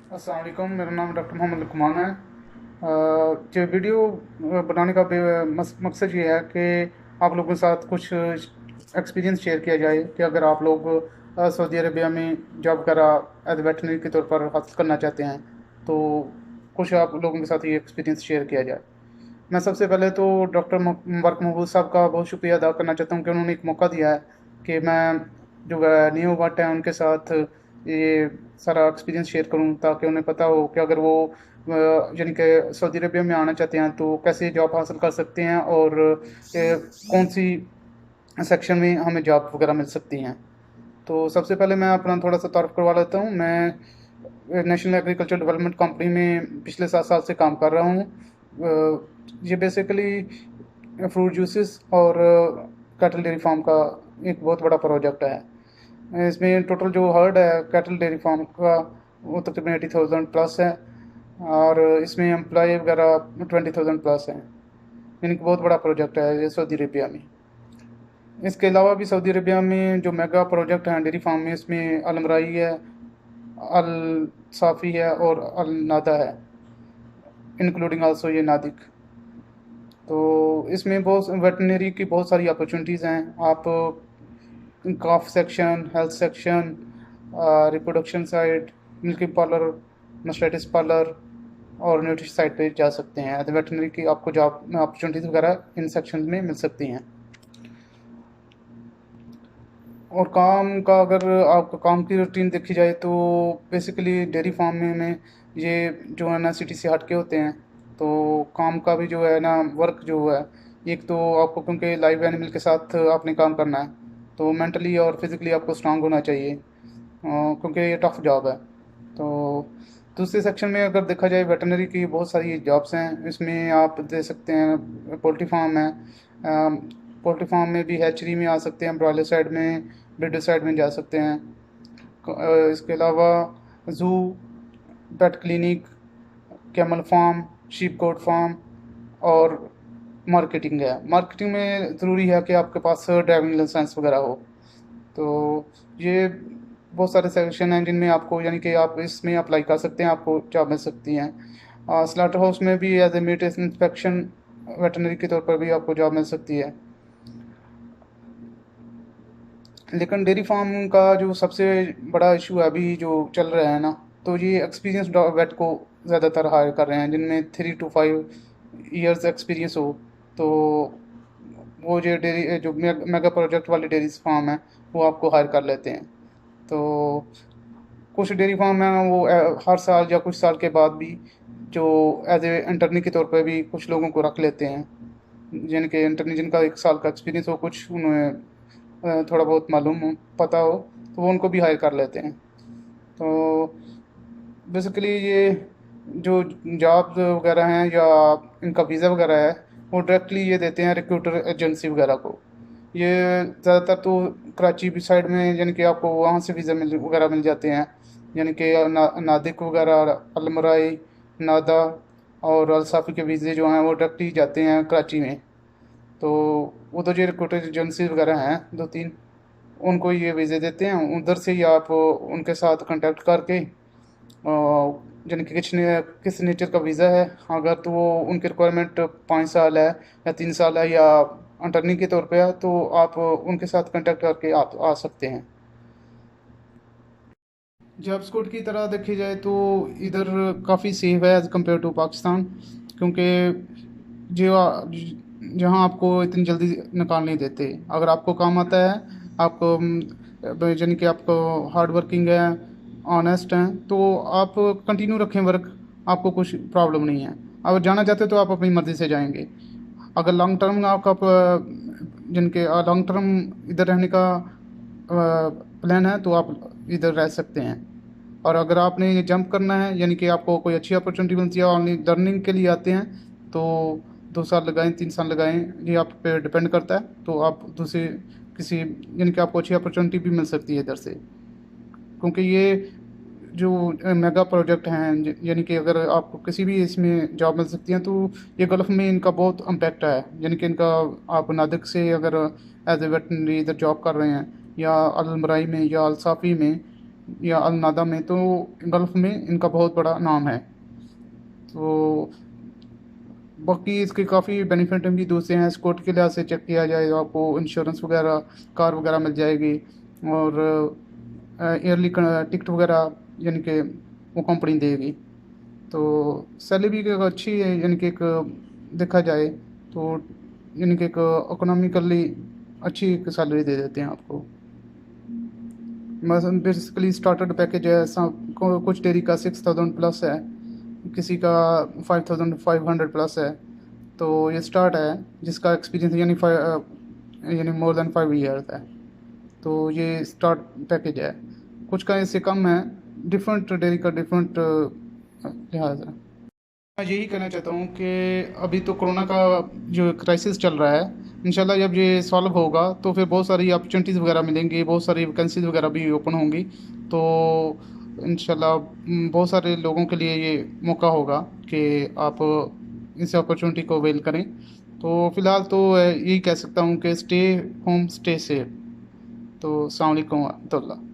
अस्सलाम वालेकुम, मेरा नाम डॉक्टर मोहम्मद लुकमान है। जो वीडियो बनाने का मकसद ये है कि आप लोगों के साथ कुछ एक्सपीरियंस शेयर किया जाए कि अगर आप लोग सऊदी अरबिया में जॉब वगैरह एज वेटनरी के तौर पर हासिल करना चाहते हैं तो कुछ आप लोगों के साथ ये एक्सपीरियंस शेयर किया जाए। मैं सबसे पहले तो डॉक्टर मुबारक महबूब साहब का बहुत शुक्रिया अदा करना चाहता हूँ कि उन्होंने एक मौका दिया है कि मैं जो न्यू बट हैं उनके साथ ये सारा एक्सपीरियंस शेयर करूँ, ताकि उन्हें पता हो कि अगर वो यानी कि सऊदी अरबिया में आना चाहते हैं तो कैसे जॉब हासिल कर सकते हैं और कौन सी सेक्शन में हमें जॉब वगैरह मिल सकती हैं। तो सबसे पहले मैं अपना थोड़ा सा तारुफ करवा लेता हूँ। मैं नेशनल एग्रीकल्चर डेवलपमेंट कंपनी में पिछले 7 साल से काम कर रहा हूँ। ये बेसिकली फ्रूट जूसेस और कैटल डेयरी फार्म का एक बहुत बड़ा प्रोजेक्ट है। इसमें टोटल जो हर्ड है कैटल डेयरी फार्म का वो तकरीबन 80,000 प्लस है, और इसमें एम्प्लॉय वगैरह 20,000 प्लस हैं। यानी कि बहुत बड़ा प्रोजेक्ट है ये सऊदी अरेबिया में। इसके अलावा भी सऊदी अरेबिया में जो मेगा प्रोजेक्ट हैं डेयरी फार्म में, इसमें अलमराई है, अल साफ़ी है और अल नादा है, इंक्लूडिंग आल्सो ये नादिक। तो इसमें बहुत वेटनरी की बहुत सारी अपॉर्चुनिटीज़ हैं। आप calf section, health section, reproduction side, milking parlour, mastitis parlour और न्यूट्रिशन साइड पे जा सकते हैं। एज वेटनरी की आपको जॉब अपॉर्चुनिटीज़ वगैरह इन सेक्शन में मिल सकती हैं। और काम का अगर आपका काम की रूटीन देखी जाए तो बेसिकली डेयरी फार्म में ये जो है ना सिटी से हट के होते हैं। तो काम का भी जो है ना वर्क जो है, एक तो आपको क्योंकि लाइव एनिमल के साथ आपने काम करना है तो मेंटली और फिज़िकली आपको स्ट्रांग होना चाहिए, क्योंकि ये टफ जॉब है। तो दूसरे सेक्शन में अगर देखा जाए वेटरनरी की बहुत सारी जॉब्स हैं। इसमें आप दे सकते हैं पोल्ट्री फार्म है, पोल्ट्री फार्म में भी हैचरी में आ सकते हैं, ब्रॉयलर साइड में, ब्रीडर साइड में जा सकते हैं। इसके अलावा zoo, pet clinic, camel farm, sheep goat farm और मार्केटिंग है। मार्केटिंग में ज़रूरी है कि आपके पास ड्राइविंग लाइसेंस वगैरह हो। तो ये बहुत सारे सेक्शन हैं जिनमें आपको यानी कि आप इसमें अप्लाई कर सकते हैं, आपको जॉब मिल सकती हैं। स्लाटर हाउस में भी as a meat inspection veterinary के तौर पर भी आपको जॉब मिल सकती है। लेकिन डेयरी फार्म का जो सबसे बड़ा इशू है अभी जो चल रहा है ना, तो ये एक्सपीरियंस वेट को ज़्यादातर हायर कर रहे हैं जिनमें 3 to 5 ईयर्स एक्सपीरियंस हो। तो वो जो डेयरी जो मेगा प्रोजेक्ट वाले डेयरी फार्म है वो आपको हायर कर लेते हैं। तो कुछ डेयरी फार्म हैं वो हर साल या कुछ साल के बाद भी जो एज ए इंटर्नी के तौर पर भी कुछ लोगों को रख लेते हैं, जिनके इंटर्नी जिनका 1 साल का एक्सपीरियंस हो, कुछ उन्हें थोड़ा बहुत मालूम हो, पता हो, तो वो उनको भी हायर कर लेते हैं। तो बेसिकली ये जो जॉब वगैरह हैं या इनका वीज़ा वगैरह है वो डायरेक्टली ये देते हैं रिक्रूटर एजेंसी वगैरह को। ये ज़्यादातर तो कराची भी साइड में यानी कि आपको वहाँ से वीज़ा मिल वगैरह मिल जाते हैं, यानी कि नादिक वगैरह, अलमराई, नादा और अलसाफ़ी के वीज़े जो हैं वो डायरेक्टली जाते हैं कराची में। तो वो तो जो रिक्रूटर एजेंसी वगैरह हैं 2-3, उनको ये वीज़े देते हैं, उधर से ही आप उनके साथ कांटेक्ट करके यानी कि किस नेचर का वीज़ा है, अगर तो वो उनकी रिक्वायरमेंट 5 साल है या 3 साल है या अटर्नी के तौर पे है, तो आप उनके साथ कांटेक्ट करके आप आ सकते हैं। जॉब स्कोर की तरह देखी जाए तो इधर काफ़ी सेफ है एज़ कम्पेयर टू पाकिस्तान, क्योंकि जो जहाँ आपको इतनी जल्दी निकाल नहीं देते। अगर आपको काम आता है, आपको यानी कि आपको हार्ड वर्किंग है, ऑनेस्ट हैं, तो आप कंटिन्यू रखें वर्क, आपको कुछ प्रॉब्लम नहीं है। अगर जाना चाहते हो तो आप अपनी मर्ज़ी से जाएंगे। अगर लॉन्ग टर्म आपका जिनके लॉन्ग टर्म इधर रहने का प्लान है तो आप इधर रह सकते हैं। और अगर आपने ये जंप करना है यानी कि आपको कोई अच्छी अपॉर्चुनिटी मिलती है ऑनली लर्निंग के लिए आते हैं, तो 2 साल लगाएं, 3 साल लगाएं, ये आप पे डिपेंड करता है। तो आप दूसरे किसी यानी कि आपको अच्छी अपॉर्चुनिटी भी मिल सकती है इधर से, क्योंकि ये जो मेगा प्रोजेक्ट हैं यानी कि अगर आपको किसी भी इसमें जॉब मिल सकती है तो ये गल्फ़ में इनका बहुत इम्पैक्ट है। यानी कि इनका आप नादिक से अगर एज ए वेटनरी इधर जॉब कर रहे हैं या अलमराई में या अलसाफ़ी में, या अल नादा में, तो गल्फ़ में इनका बहुत बड़ा नाम है। तो बाकी इसके काफ़ी बेनिफिट भी दूसरे हैं। स्कोर के लिहाज से चेक किया जाए तो आपको इंश्योरेंस वगैरह, कार वगैरह मिल जाएगी, और ईयरली टिकट वगैरह यानी कि वो कंपनी देगी। तो सैलरी भी एक अच्छी है, यानी कि एक देखा जाए तो यानी कि एक इकोनॉमिकली अच्छी एक सैलरी दे देते हैं आपको। मतलब बेसिकली स्टार्टर पैकेज है कुछ डेयरी का 6,000 प्लस है, किसी का 5,500 प्लस है। तो ये स्टार्ट है जिसका एक्सपीरियंस यानी मोर देन 5 ईयर्स है। तो ये स्टार्ट पैकेज है। कुछ का इससे कम है, डिफरेंट डेयरी का डिफरेंट लिहाज है। मैं यही कहना चाहता हूँ कि अभी तो कोरोना का जो क्राइसिस चल रहा है, इंशाल्लाह जब ये सॉल्व होगा तो फिर बहुत सारी अपॉर्चुनिटीज़ वगैरह मिलेंगी, बहुत सारी वैकेंसीज वगैरह भी ओपन होंगी। तो इंशाल्लाह बहुत सारे लोगों के लिए ये मौका होगा कि आप इस अपॉर्चुनिटी को अवेल करें। तो फ़िलहाल तो यही कह सकता हूँ कि स्टे होम स्टे सेफ। तो अस्सलाम वालेकुम व रहमतुल्लाह।